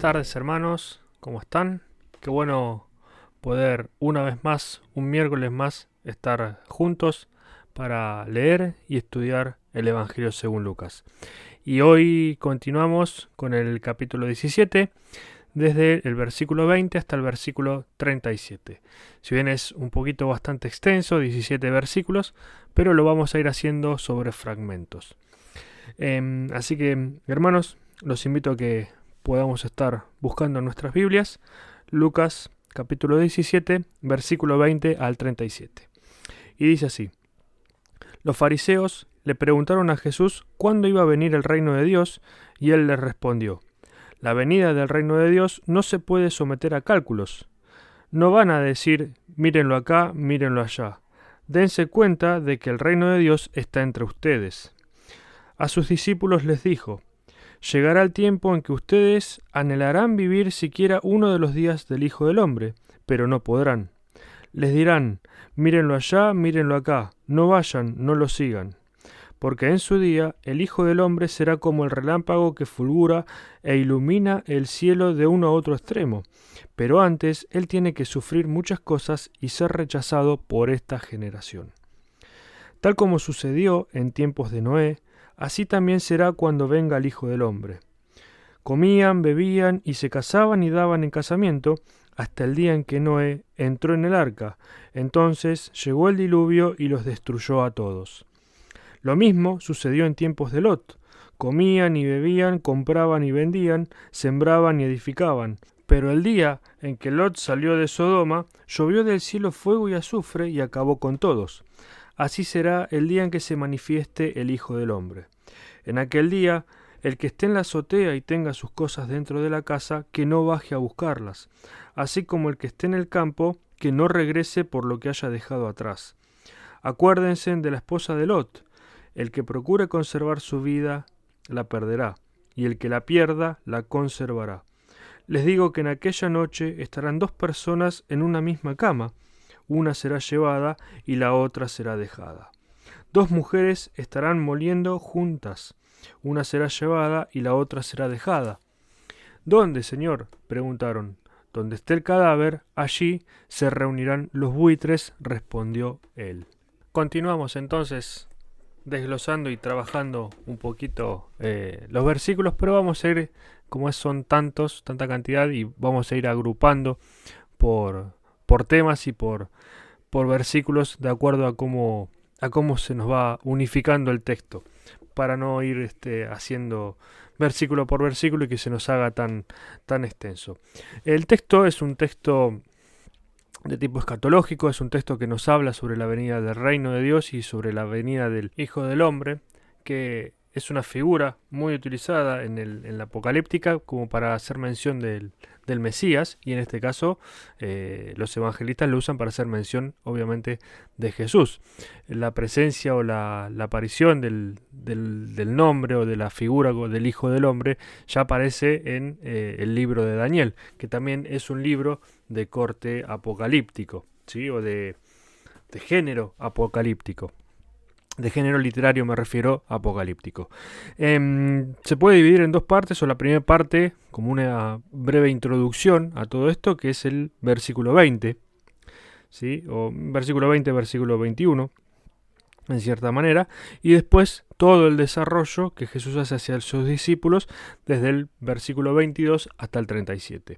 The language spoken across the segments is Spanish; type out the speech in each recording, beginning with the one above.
tardes, hermanos, ¿cómo están? Qué bueno poder una vez más, un miércoles más, estar juntos para leer y estudiar el Evangelio según Lucas. Y hoy continuamos con el capítulo 17, desde el versículo 20 hasta el versículo 37. Si bien es un poquito bastante extenso, 17 versículos, pero lo vamos a ir haciendo sobre fragmentos. Así que, hermanos, los invito a que podamos estar buscando en nuestras Biblias Lucas capítulo 17, versículo 20 al 37. Y dice así: Los fariseos le preguntaron a Jesús cuándo iba a venir el reino de Dios, y él les respondió: La venida del reino de Dios no se puede someter a cálculos. No van a decir, mírenlo acá, mírenlo allá. Dense cuenta de que el reino de Dios está entre ustedes. A sus discípulos les dijo: Llegará el tiempo en que ustedes anhelarán vivir siquiera uno de los días del Hijo del Hombre, pero no podrán. Les dirán: mírenlo allá, mírenlo acá, no vayan, no lo sigan. Porque en su día el Hijo del Hombre será como el relámpago que fulgura e ilumina el cielo de uno a otro extremo. Pero antes él tiene que sufrir muchas cosas y ser rechazado por esta generación. Tal como sucedió en tiempos de Noé, así también será cuando venga el Hijo del Hombre. Comían, bebían y se casaban y daban en casamiento hasta el día en que Noé entró en el arca. Entonces llegó el diluvio y los destruyó a todos. Lo mismo sucedió en tiempos de Lot. Comían y bebían, compraban y vendían, sembraban y edificaban. Pero el día en que Lot salió de Sodoma, llovió del cielo fuego y azufre y acabó con todos. Así será el día en que se manifieste el Hijo del Hombre. En aquel día, el que esté en la azotea y tenga sus cosas dentro de la casa, que no baje a buscarlas, así como el que esté en el campo, que no regrese por lo que haya dejado atrás. Acuérdense de la esposa de Lot: el que procure conservar su vida, la perderá, y el que la pierda, la conservará. Les digo que en aquella noche estarán dos personas en una misma cama, una será llevada y la otra será dejada. Dos mujeres estarán moliendo juntas, una será llevada y la otra será dejada. ¿Dónde, Señor?, preguntaron. Donde esté el cadáver, allí se reunirán los buitres, respondió él. Continuamos entonces desglosando y trabajando un poquito los versículos, pero vamos a ir, como son tantos, tanta cantidad, y vamos a ir agrupando por temas y por versículos de acuerdo a cómo se nos va unificando el texto, para no ir haciendo versículo por versículo y que se nos haga tan extenso. El texto es un texto de tipo escatológico, es un texto que nos habla sobre la venida del reino de Dios y sobre la venida del Hijo del Hombre, que es una figura muy utilizada en la apocalíptica como para hacer mención del Mesías, y en este caso los evangelistas lo usan para hacer mención, obviamente, de Jesús. La presencia o la aparición del nombre o de la figura del Hijo del Hombre ya aparece en el libro de Daniel, que también es un libro de corte apocalíptico, ¿sí? O de género apocalíptico. De género literario me refiero a apocalíptico. Se puede dividir en dos partes, o la primera parte como una breve introducción a todo esto, que es el versículo 20, ¿sí? O versículo 20, versículo 21, en cierta manera, y después todo el desarrollo que Jesús hace hacia sus discípulos desde el versículo 22 hasta el 37.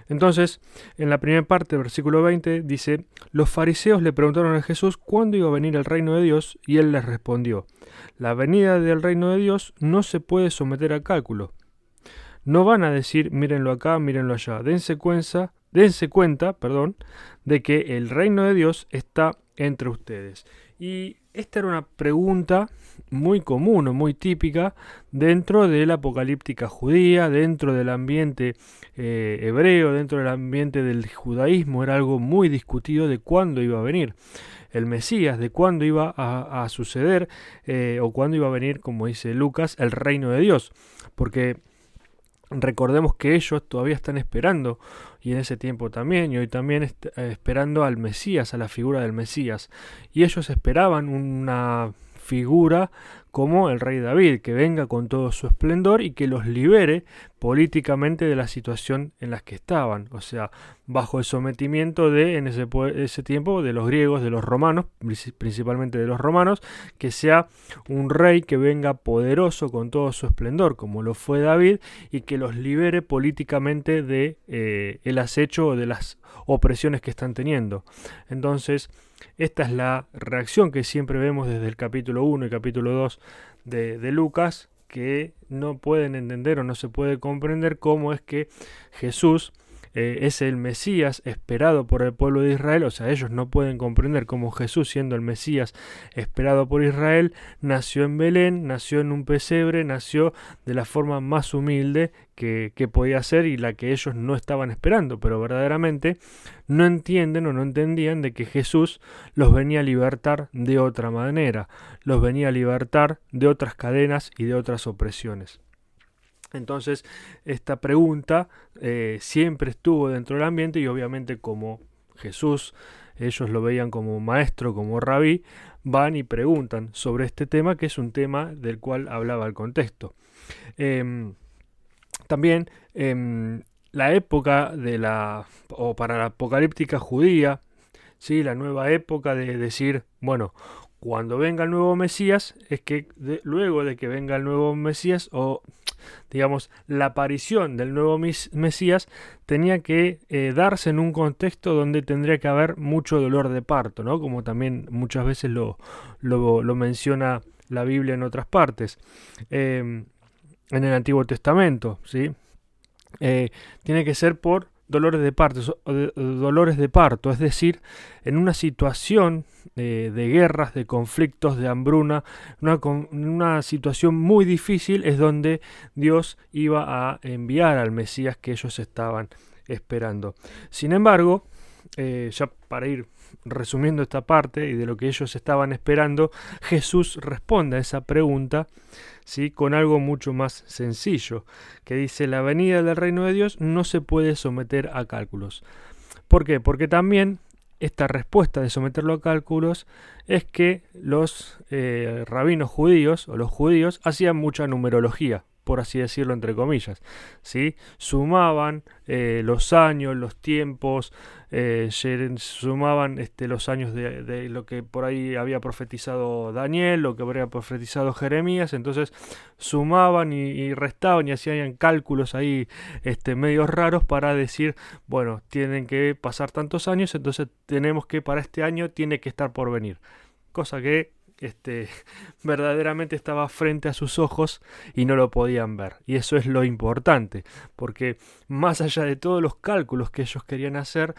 Entonces, en la primera parte, versículo 20, dice: Los fariseos le preguntaron a Jesús cuándo iba a venir el reino de Dios, y él les respondió: La venida del reino de Dios no se puede someter a cálculo. No van a decir, mírenlo acá, mírenlo allá. Dense cuenta, de que el reino de Dios está entre ustedes. Y esta era una pregunta muy común o muy típica dentro de la apocalíptica judía, dentro del ambiente hebreo, dentro del ambiente del judaísmo. Era algo muy discutido de cuándo iba a venir el Mesías, de cuándo iba a suceder o cuándo iba a venir, como dice Lucas, el reino de Dios. Porque recordemos que ellos todavía están esperando, y en ese tiempo también, y hoy también, esperando al Mesías, a la figura del Mesías. Y ellos esperaban una figura como el rey David, que venga con todo su esplendor y que los libere políticamente de la situación en la que estaban, o sea, bajo el sometimiento de, en ese tiempo, de los griegos, de los romanos, principalmente de los romanos, que sea un rey que venga poderoso con todo su esplendor, como lo fue David, y que los libere políticamente de el acecho o de las opresiones que están teniendo. Entonces, esta es la reacción que siempre vemos desde el capítulo 1 y capítulo 2 de Lucas, que no pueden entender o no se puede comprender cómo es que Jesús es el Mesías esperado por el pueblo de Israel. O sea, ellos no pueden comprender cómo Jesús, siendo el Mesías esperado por Israel, nació en Belén, nació en un pesebre, nació de la forma más humilde que podía ser y la que ellos no estaban esperando, pero verdaderamente no entienden o no entendían de que Jesús los venía a libertar de otra manera, los venía a libertar de otras cadenas y de otras opresiones. Entonces, esta pregunta siempre estuvo dentro del ambiente y obviamente como Jesús, ellos lo veían como maestro, como rabí, van y preguntan sobre este tema, que es un tema del cual hablaba el contexto. También la época o para la apocalíptica judía, ¿sí? La nueva época de decir, bueno, cuando venga el nuevo Mesías, es que luego de que venga el nuevo Mesías, o digamos, la aparición del nuevo Mesías tenía que darse en un contexto donde tendría que haber mucho dolor de parto, ¿no? Como también muchas veces lo menciona la Biblia en otras partes. En el Antiguo Testamento, ¿sí? Tiene que ser por dolores de parto, es decir, en una situación de guerras, de conflictos, de hambruna, una situación muy difícil es donde Dios iba a enviar al Mesías que ellos estaban esperando. Sin embargo, ya para ir resumiendo esta parte y de lo que ellos estaban esperando, Jesús responde a esa pregunta, ¿sí? Con algo mucho más sencillo, que dice: la venida del reino de Dios no se puede someter a cálculos. ¿Por qué? Porque también esta respuesta de someterlo a cálculos es que los rabinos judíos o los judíos hacían mucha numerología, por así decirlo entre comillas, ¿sí? Sumaban los años, los tiempos, sumaban los años de lo que por ahí había profetizado Daniel, lo que habría profetizado Jeremías, entonces sumaban y restaban y hacían cálculos ahí medios raros para decir, bueno, tienen que pasar tantos años, entonces tenemos que para este año tiene que estar por venir, cosa que verdaderamente estaba frente a sus ojos y no lo podían ver. Y eso es lo importante, porque más allá de todos los cálculos que ellos querían hacer,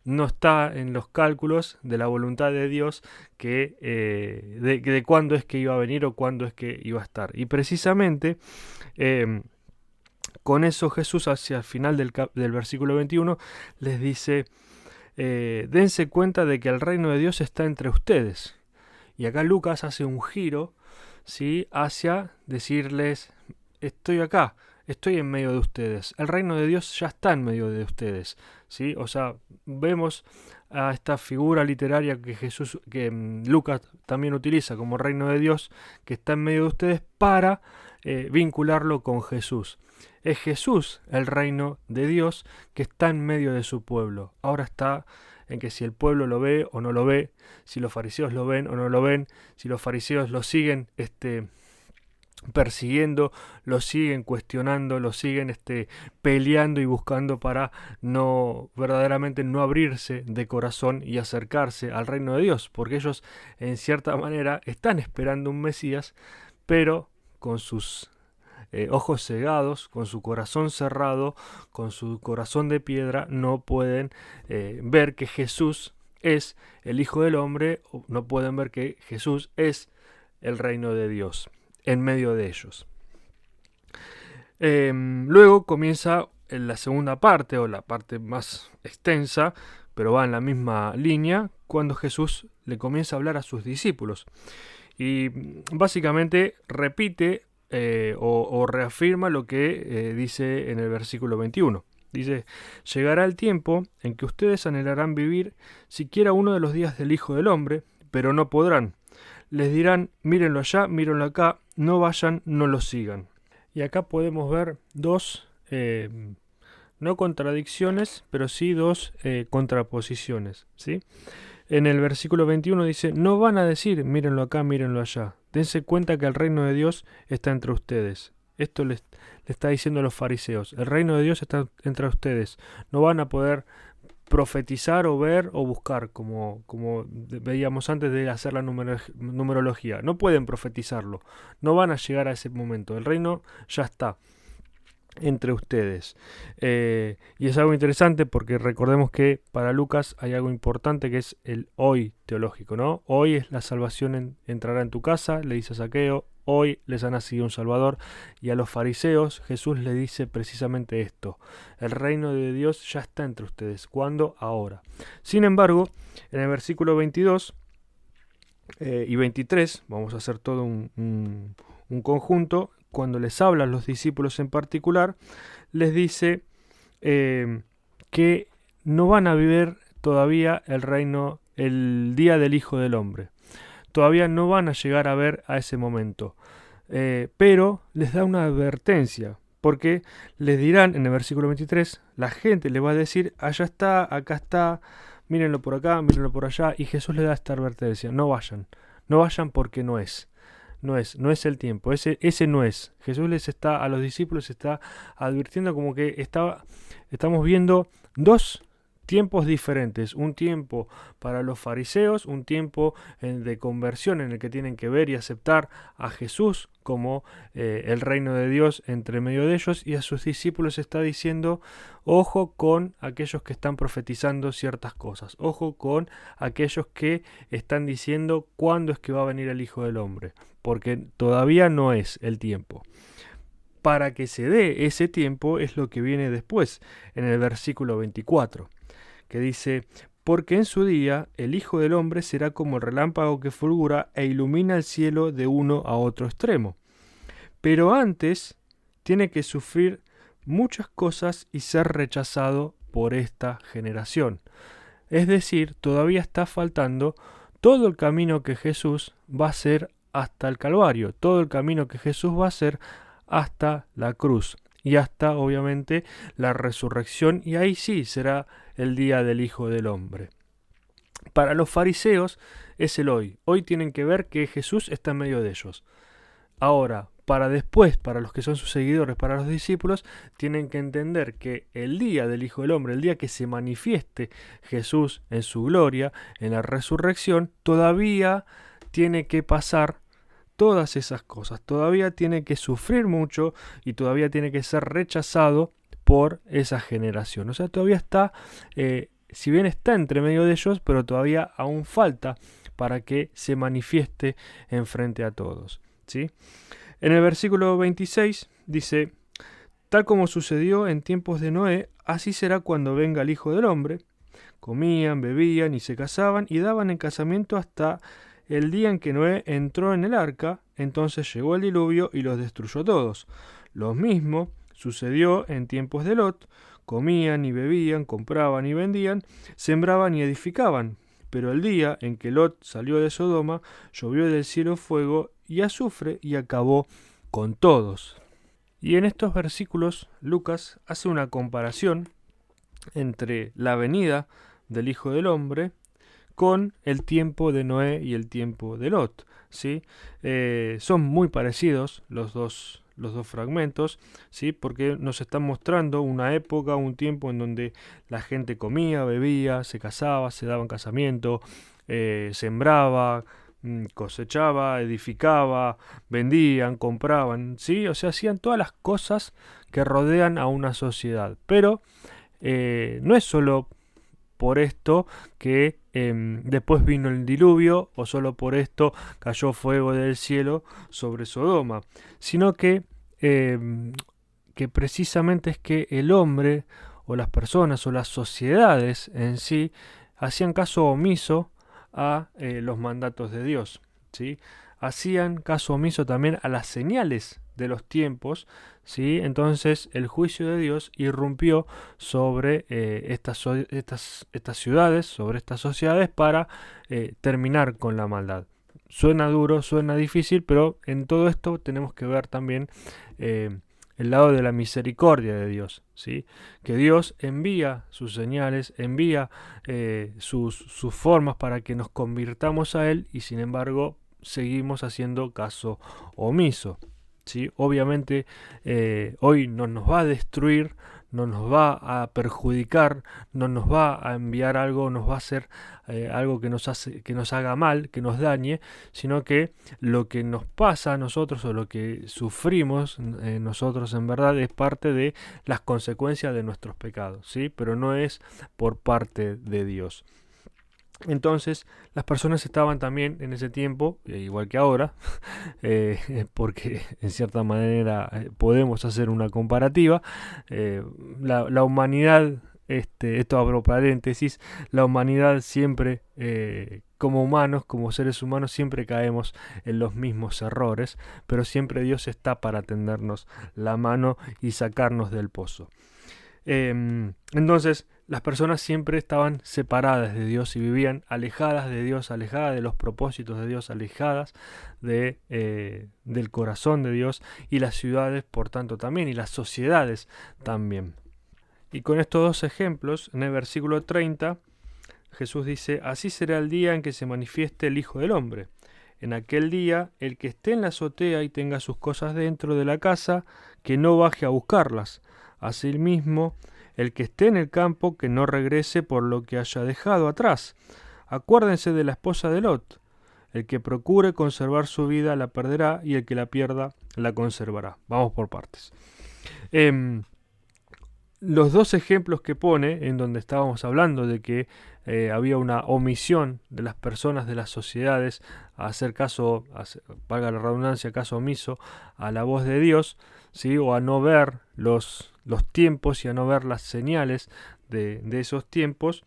no está en los cálculos de la voluntad de Dios que de cuándo es que iba a venir o cuándo es que iba a estar. Y precisamente con eso Jesús hacia el final del versículo 21 les dice: dense cuenta de que el reino de Dios está entre ustedes. Y acá Lucas hace un giro, ¿sí?, hacia decirles: estoy acá, estoy en medio de ustedes. El reino de Dios ya está en medio de ustedes, ¿sí? O sea, vemos a esta figura literaria que Lucas también utiliza como reino de Dios, que está en medio de ustedes, para vincularlo con Jesús. Es Jesús el reino de Dios que está en medio de su pueblo. Ahora está en que si el pueblo lo ve o no lo ve, si los fariseos lo ven o no lo ven, si los fariseos lo siguen persiguiendo, lo siguen cuestionando, lo siguen peleando y buscando para verdaderamente no abrirse de corazón y acercarse al reino de Dios, porque ellos en cierta manera están esperando un Mesías, pero con sus ojos cegados, con su corazón cerrado, con su corazón de piedra, no pueden ver que Jesús es el Hijo del Hombre, no pueden ver que Jesús es el reino de Dios en medio de ellos. Luego comienza la segunda parte, o la parte más extensa, pero va en la misma línea, cuando Jesús le comienza a hablar a sus discípulos. Y básicamente repite o reafirma lo que dice en el versículo 21. Dice: llegará el tiempo en que ustedes anhelarán vivir siquiera uno de los días del Hijo del Hombre, pero no podrán. Les dirán, mírenlo allá, mírenlo acá, no vayan, no lo sigan. Y acá podemos ver dos, no contradicciones, pero sí dos contraposiciones, ¿sí? En el versículo 21 dice, no van a decir, mírenlo acá, mírenlo allá. Dense cuenta que el reino de Dios está entre ustedes. Esto le está diciendo a los fariseos. El reino de Dios está entre ustedes. No van a poder profetizar o ver o buscar, como veíamos antes de hacer la numerología. No pueden profetizarlo. No van a llegar a ese momento. El reino ya está entre ustedes. Y es algo interesante porque recordemos que para Lucas hay algo importante que es el hoy teológico, ¿no? Hoy es la salvación entrará en tu casa, le dice a Zaqueo, hoy les ha nacido un Salvador, y a los fariseos Jesús le dice precisamente esto, el reino de Dios ya está entre ustedes. ¿Cuándo? Ahora. Sin embargo, en el versículo 22 y 23, vamos a hacer todo un conjunto. Cuando les habla a los discípulos en particular, les dice que no van a vivir todavía el reino, el día del Hijo del Hombre. Todavía no van a llegar a ver a ese momento. Pero les da una advertencia, porque les dirán en el versículo 23, la gente le va a decir, allá está, acá está, mírenlo por acá, mírenlo por allá, y Jesús les da esta advertencia, no vayan porque no es. No es el tiempo, ese no es. Jesús a los discípulos está advirtiendo como que estamos viendo dos tiempos diferentes. Un tiempo para los fariseos, un tiempo de conversión en el que tienen que ver y aceptar a Jesús como el reino de Dios entre medio de ellos, y a sus discípulos está diciendo, ojo con aquellos que están profetizando ciertas cosas, ojo con aquellos que están diciendo cuándo es que va a venir el Hijo del Hombre, porque todavía no es el tiempo. Para que se dé ese tiempo es lo que viene después, en el versículo 24, que dice, porque en su día el Hijo del Hombre será como el relámpago que fulgura e ilumina el cielo de uno a otro extremo. Pero antes tiene que sufrir muchas cosas y ser rechazado por esta generación. Es decir, todavía está faltando todo el camino que Jesús va a hacer hasta el Calvario, todo el camino que Jesús va a hacer hasta la cruz y hasta obviamente la resurrección, y ahí sí será el día del Hijo del Hombre. Para los fariseos es el hoy. Hoy tienen que ver que Jesús está en medio de ellos. Ahora, para después, para los que son sus seguidores, para los discípulos, tienen que entender que el día del Hijo del Hombre, el día que se manifieste Jesús en su gloria, en la resurrección, todavía tiene que pasar todas esas cosas, todavía tiene que sufrir mucho y todavía tiene que ser rechazado por esa generación. O sea, todavía está, si bien está entre medio de ellos, pero todavía aún falta para que se manifieste enfrente a todos, ¿sí? En el versículo 26 dice, tal como sucedió en tiempos de Noé, así será cuando venga el Hijo del Hombre. Comían, bebían y se casaban y daban en casamiento hasta el día en que Noé entró en el arca. Entonces llegó el diluvio y los destruyó todos. Lo mismo sucedió en tiempos de Lot. Comían y bebían, compraban y vendían, sembraban y edificaban. Pero el día en que Lot salió de Sodoma, llovió del cielo fuego y azufre y acabó con todos. Y en estos versículos Lucas hace una comparación entre la venida del Hijo del Hombre con el tiempo de Noé y el tiempo de Lot, ¿sí? Son muy parecidos los dos fragmentos, ¿sí? Porque nos están mostrando una época, un tiempo en donde la gente comía, bebía, se casaba, se daba en casamiento, sembraba, cosechaba, edificaba, vendían, compraban, ¿sí? O sea, hacían todas las cosas que rodean a una sociedad. Pero no es solo por esto que después vino el diluvio, o solo por esto cayó fuego del cielo sobre Sodoma, sino que precisamente es que el hombre o las personas o las sociedades en sí hacían caso omiso a los mandatos de Dios, ¿sí? Hacían caso omiso también a las señales de los tiempos, ¿sí? Entonces el juicio de Dios irrumpió sobre estas ciudades, sobre estas sociedades, para terminar con la maldad. suena duro, suena difícil, pero en todo esto tenemos que ver también el lado de la misericordia de Dios, ¿sí? Que Dios envía sus señales, envía sus formas para que nos convirtamos a Él y sin embargo seguimos haciendo caso omiso, ¿sí? Obviamente hoy no nos va a destruir, no nos va a perjudicar, no nos va a enviar algo, nos va a hacer algo que nos haga mal, que nos dañe, sino que lo que nos pasa a nosotros o lo que sufrimos nosotros en verdad es parte de las consecuencias de nuestros pecados, ¿sí? Pero no es por parte de Dios. Entonces las personas estaban también en ese tiempo, igual que ahora, porque en cierta manera podemos hacer una comparativa, la humanidad, esto abro paréntesis, la humanidad siempre, como humanos, como seres humanos, siempre caemos en los mismos errores, pero siempre Dios está para tendernos la mano y sacarnos del pozo. Entonces las personas siempre estaban separadas de Dios y vivían alejadas de Dios, alejadas de los propósitos de Dios, alejadas del corazón de Dios, y las ciudades por tanto también, y las sociedades también. Y con estos dos ejemplos, en el versículo 30, Jesús dice: así será el día en que se manifieste el Hijo del Hombre. En aquel día, el que esté en la azotea y tenga sus cosas dentro de la casa, que no baje a buscarlas. Asimismo, el que esté en el campo, que no regrese por lo que haya dejado atrás. Acuérdense de la esposa de Lot. El que procure conservar su vida la perderá, y el que la pierda la conservará. Vamos por partes. Los dos ejemplos que pone, en donde estábamos hablando de que había una omisión de las personas, de las sociedades, a hacer caso, valga la redundancia, caso omiso a la voz de Dios, ¿sí? O a no ver los tiempos y a no ver las señales de esos tiempos.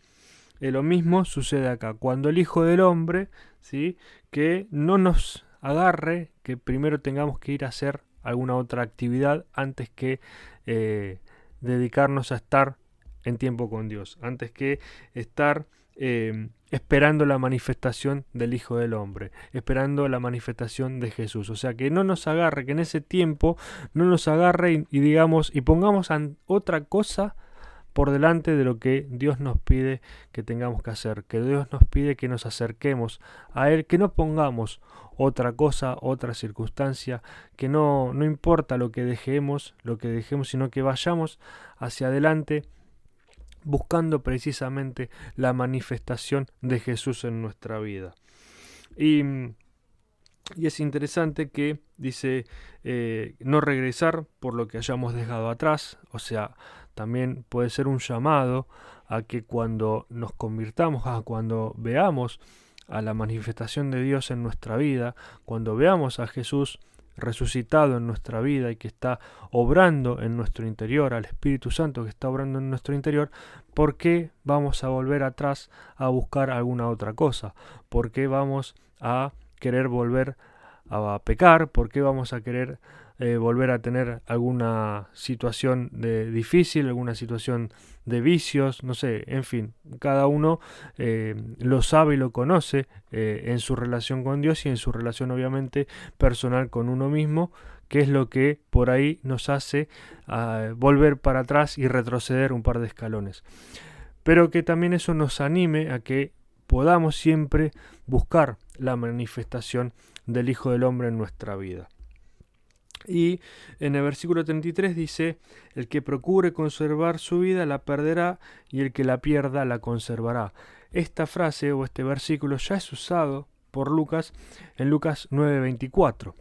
Lo mismo sucede acá, cuando el Hijo del Hombre, ¿sí? Que no nos agarre, que primero tengamos que ir a hacer alguna otra actividad antes que dedicarnos a estar en tiempo con Dios, antes que estar esperando la manifestación del Hijo del Hombre, esperando la manifestación de Jesús. O sea, que no nos agarre, que en ese tiempo no nos agarre y digamos, y pongamos otra cosa por delante de lo que Dios nos pide que tengamos que hacer, que Dios nos pide que nos acerquemos a Él, que no pongamos otra cosa, otra circunstancia, que no importa lo que dejemos, sino que vayamos hacia adelante buscando precisamente la manifestación de Jesús en nuestra vida. Y es interesante que dice no regresar por lo que hayamos dejado atrás, o sea, también puede ser un llamado a que cuando nos convirtamos, cuando veamos a la manifestación de Dios en nuestra vida, cuando veamos a Jesús resucitado en nuestra vida y que está obrando en nuestro interior, al Espíritu Santo que está obrando en nuestro interior, ¿por qué vamos a volver atrás a buscar alguna otra cosa? ¿Por qué vamos a querer volver a pecar? ¿Por qué vamos a querer volver a tener alguna situación difícil, alguna situación de vicios? No sé, en fin, cada uno lo sabe y lo conoce en su relación con Dios y en su relación obviamente personal con uno mismo, que es lo que por ahí nos hace volver para atrás y retroceder un par de escalones. Pero que también eso nos anime a que podamos siempre buscar la manifestación del Hijo del Hombre en nuestra vida. Y en el versículo 33 dice: el que procure conservar su vida la perderá, y el que la pierda la conservará. Esta frase o este versículo ya es usado por Lucas en Lucas 9:24.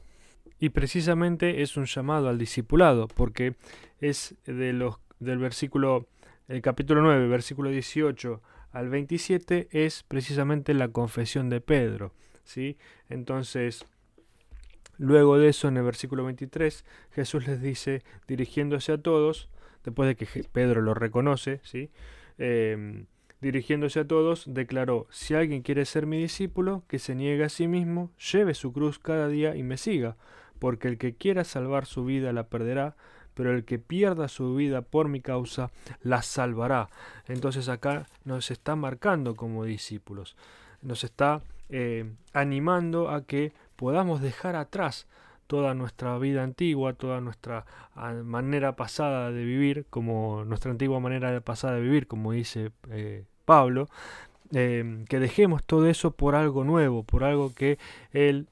Y precisamente es un llamado al discipulado, porque es del versículo, el capítulo 9, versículo 18 al 27, es precisamente la confesión de Pedro, ¿sí? Entonces, luego de eso, en el versículo 23, Jesús les dice, dirigiéndose a todos, después de que Pedro lo reconoce, ¿sí? Dirigiéndose a todos, declaró: si alguien quiere ser mi discípulo, que se niegue a sí mismo, lleve su cruz cada día y me siga, porque el que quiera salvar su vida la perderá, pero el que pierda su vida por mi causa la salvará. Entonces acá nos está marcando como discípulos, nos está animando a que podamos dejar atrás toda nuestra vida antigua, toda nuestra manera pasada de vivir, como nuestra antigua manera pasada de vivir, como dice Pablo, que dejemos todo eso por algo nuevo, por algo que Él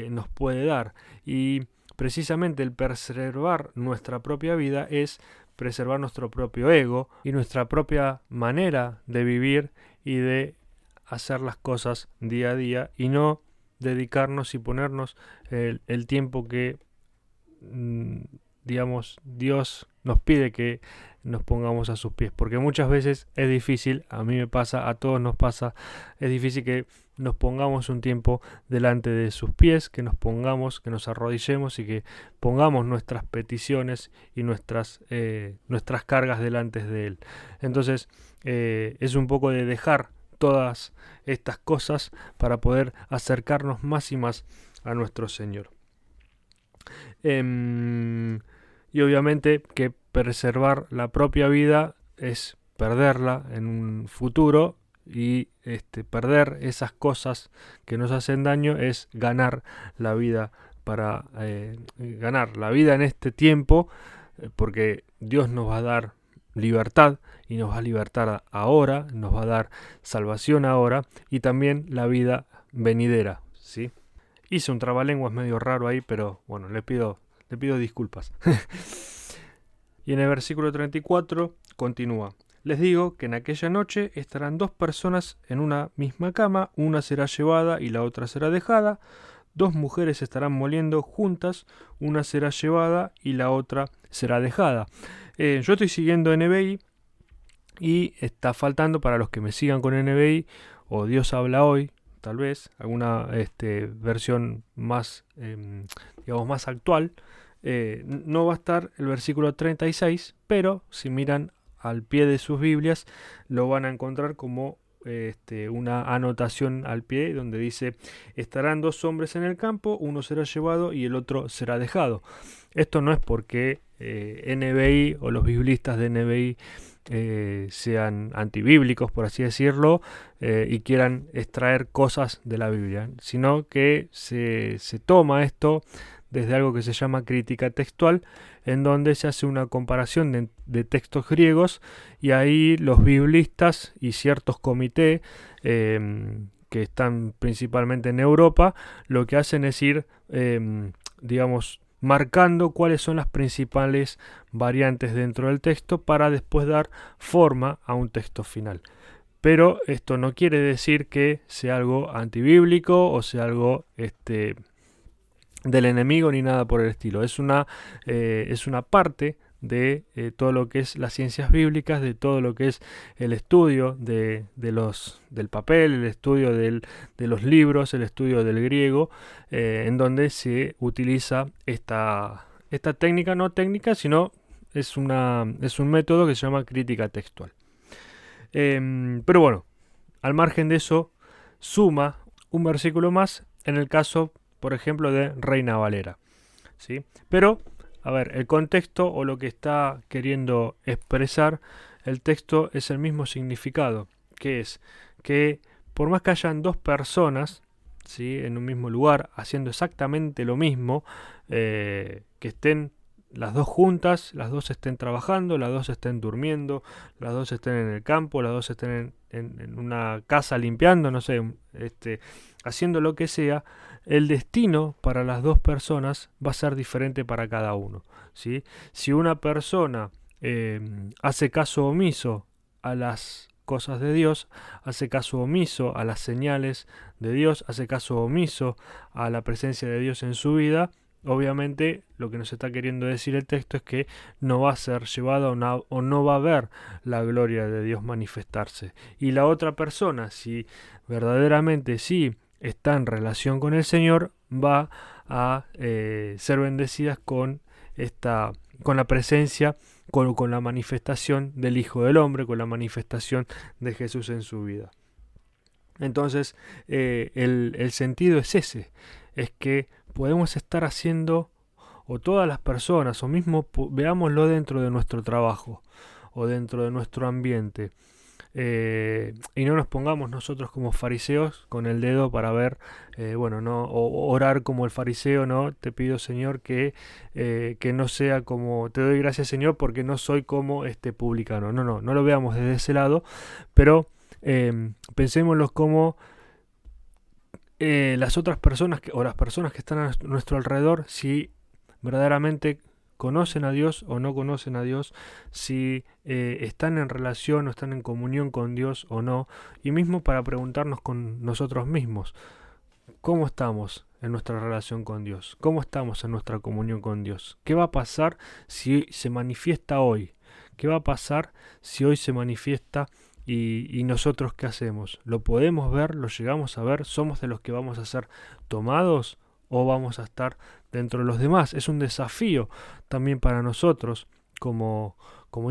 nos puede dar. Y precisamente el preservar nuestra propia vida es preservar nuestro propio ego y nuestra propia manera de vivir y de hacer las cosas día a día, y no dedicarnos y ponernos el tiempo que digamos Dios nos pide que nos pongamos a sus pies, porque muchas veces es difícil, a mí me pasa, a todos nos pasa, es difícil que nos pongamos un tiempo delante de sus pies, que nos pongamos, que nos arrodillemos y que pongamos nuestras peticiones y nuestras cargas delante de Él. Entonces es un poco de dejar todas estas cosas para poder acercarnos más y más a nuestro Señor. Y obviamente que preservar la propia vida es perderla en un futuro, y perder esas cosas que nos hacen daño es ganar la vida, para ganar la vida en este tiempo, porque Dios nos va a dar libertad y nos va a libertar ahora, nos va a dar salvación ahora y también la vida venidera, ¿sí? Hice un trabalenguas medio raro ahí, pero bueno, le pido disculpas. Y en el versículo 34 continúa: les digo que en aquella noche estarán dos personas en una misma cama, una será llevada y la otra será dejada. Dos mujeres estarán moliendo juntas, una será llevada y la otra será dejada. Yo estoy siguiendo NBI y está faltando, para los que me sigan con NBI o Dios habla hoy, tal vez alguna versión más, digamos, más actual, no va a estar el versículo 36, pero si miran al pie de sus Biblias lo van a encontrar como una anotación al pie donde dice: estarán dos hombres en el campo, uno será llevado y el otro será dejado. Esto no es porque NBI o los biblistas de NBI sean antibíblicos, por así decirlo, y quieran extraer cosas de la Biblia, sino que se toma esto desde algo que se llama crítica textual, en donde se hace una comparación de textos griegos, y ahí los biblistas y ciertos comités que están principalmente en Europa, lo que hacen es ir, digamos, marcando cuáles son las principales variantes dentro del texto para después dar forma a un texto final. Pero esto no quiere decir que sea algo antibíblico o sea algo del enemigo ni nada por el estilo. Es una parte de todo lo que es las ciencias bíblicas, de todo lo que es el estudio del papel, el estudio de los libros, el estudio del griego, en donde se utiliza esta técnica, no técnica, sino es un método que se llama crítica textual. Pero bueno, al margen de eso, suma un versículo más en el caso, por ejemplo, de Reina Valera, ¿sí? Pero, a ver, el contexto o lo que está queriendo expresar el texto es el mismo significado, que es que por más que hayan dos personas, ¿sí?, en un mismo lugar haciendo exactamente lo mismo, que estén las dos juntas, las dos estén trabajando, las dos estén durmiendo, las dos estén en el campo, las dos estén en una casa limpiando, no sé, haciendo lo que sea, el destino para las dos personas va a ser diferente para cada uno, ¿sí? Si una persona hace caso omiso a las cosas de Dios, hace caso omiso a las señales de Dios, hace caso omiso a la presencia de Dios en su vida, obviamente lo que nos está queriendo decir el texto es que no va a ser llevada o no va a ver la gloria de Dios manifestarse. Y la otra persona, si verdaderamente sí está en relación con el Señor, va a ser bendecidas con la presencia, con la manifestación del Hijo del Hombre, con la manifestación de Jesús en su vida. Entonces el sentido es ese, es que podemos estar haciendo, o todas las personas, o mismo veámoslo dentro de nuestro trabajo o dentro de nuestro ambiente, y no nos pongamos nosotros como fariseos con el dedo para ver, no orar como el fariseo, no, te pido Señor que no sea como, te doy gracias Señor porque no soy como este publicano, no lo veamos desde ese lado, pero pensémoslo como las otras personas o las personas que están a nuestro alrededor, si verdaderamente conocen a Dios o no conocen a Dios, si están en relación o están en comunión con Dios o no, y mismo para preguntarnos con nosotros mismos, ¿cómo estamos en nuestra relación con Dios? ¿Cómo estamos en nuestra comunión con Dios? ¿Qué va a pasar si se manifiesta hoy? ¿Qué va a pasar si hoy se manifiesta y nosotros qué hacemos? ¿Lo podemos ver? ¿Lo llegamos a ver? ¿Somos de los que vamos a ser tomados o vamos a estar dentro de los demás? Es un desafío también para nosotros como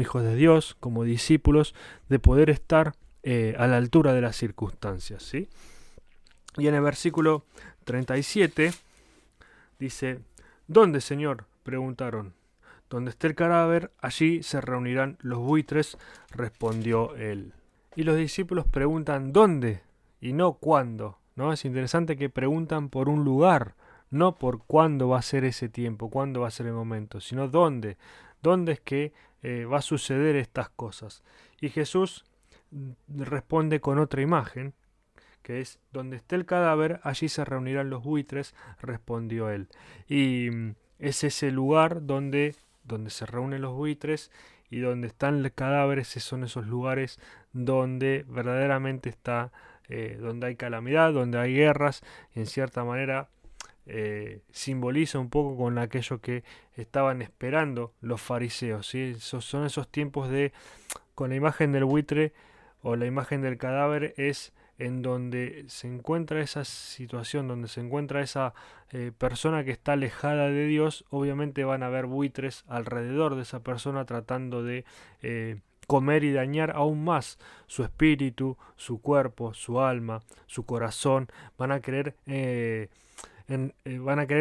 hijos de Dios, como discípulos, de poder estar a la altura de las circunstancias, ¿sí? Y en el versículo 37 dice, ¿dónde, Señor?, preguntaron. Donde esté el cadáver, allí se reunirán los buitres, respondió él. Y los discípulos preguntan ¿dónde? Y no ¿cuándo? ¿No? Es interesante que preguntan por un lugar, no por cuándo va a ser ese tiempo, cuándo va a ser el momento, sino dónde. ¿Dónde es que va a suceder estas cosas? Y Jesús responde con otra imagen, que es, donde esté el cadáver, allí se reunirán los buitres, respondió él. Y es ese lugar donde se reúnen los buitres y donde están los cadáveres, son esos lugares donde verdaderamente está, donde hay calamidad, donde hay guerras, y en cierta manera simboliza un poco con aquello que estaban esperando los fariseos, ¿sí? Son esos tiempos de, con la imagen del buitre o la imagen del cadáver, es en donde se encuentra esa situación, donde se encuentra esa persona que está alejada de Dios. Obviamente van a haber buitres alrededor de esa persona tratando de comer y dañar aún más su espíritu, su cuerpo, su alma, su corazón. Van a querer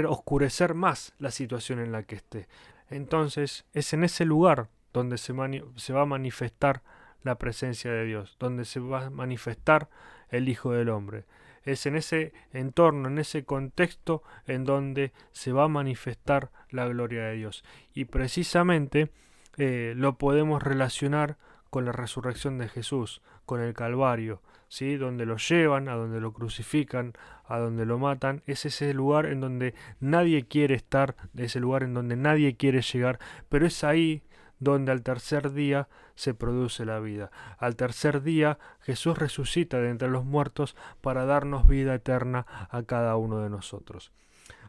oscurecer más la situación en la que esté. Entonces es en ese lugar donde se va a manifestar la presencia de Dios, donde se va a manifestar el Hijo del Hombre. Es en ese entorno, en ese contexto, en donde se va a manifestar la gloria de Dios. Y precisamente lo podemos relacionar con la resurrección de Jesús, con el Calvario, ¿sí? Donde lo llevan, a donde lo crucifican, a donde lo matan. Es ese lugar en donde nadie quiere estar, ese lugar en donde nadie quiere llegar, pero es ahí donde al tercer día se produce la vida. Al tercer día Jesús resucita de entre los muertos para darnos vida eterna a cada uno de nosotros.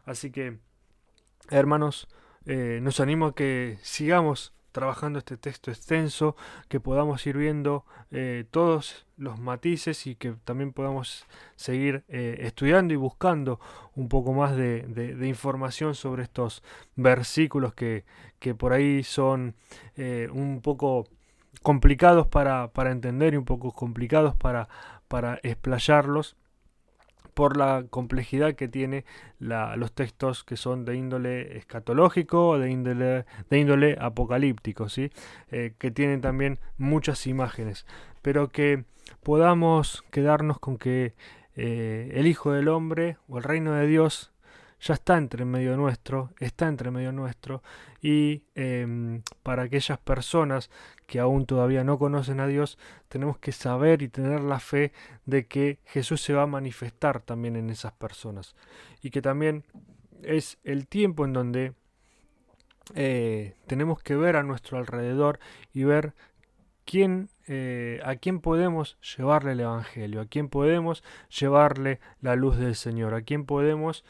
Así que, hermanos, nos animo a que sigamos trabajando este texto extenso, que podamos ir viendo todos los matices y que también podamos seguir estudiando y buscando un poco más de información sobre estos versículos que por ahí son un poco complicados para entender y un poco complicados para explayarlos, por la complejidad que tiene los textos que son de índole escatológico o de índole apocalíptico, ¿sí? Que tienen también muchas imágenes, pero que podamos quedarnos con que el Hijo del Hombre o el reino de Dios ya está entre medio nuestro, y para aquellas personas que aún todavía no conocen a Dios, tenemos que saber y tener la fe de que Jesús se va a manifestar también en esas personas, y que también es el tiempo en donde tenemos que ver a nuestro alrededor y ver a quién podemos llevarle el Evangelio, a quién podemos llevarle la luz del Señor, a quién podemos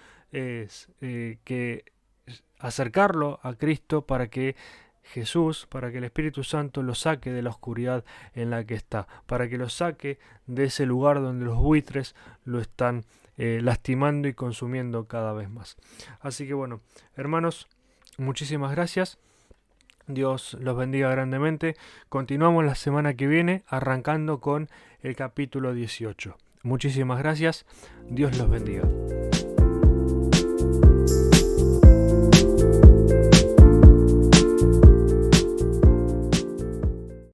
acercarlo a Cristo para que Jesús, para que el Espíritu Santo lo saque de la oscuridad en la que está, para que lo saque de ese lugar donde los buitres lo están lastimando y consumiendo cada vez más. Así que bueno, hermanos, muchísimas gracias. Dios los bendiga grandemente. Continuamos la semana que viene arrancando con el capítulo 18. Muchísimas gracias. Dios los bendiga.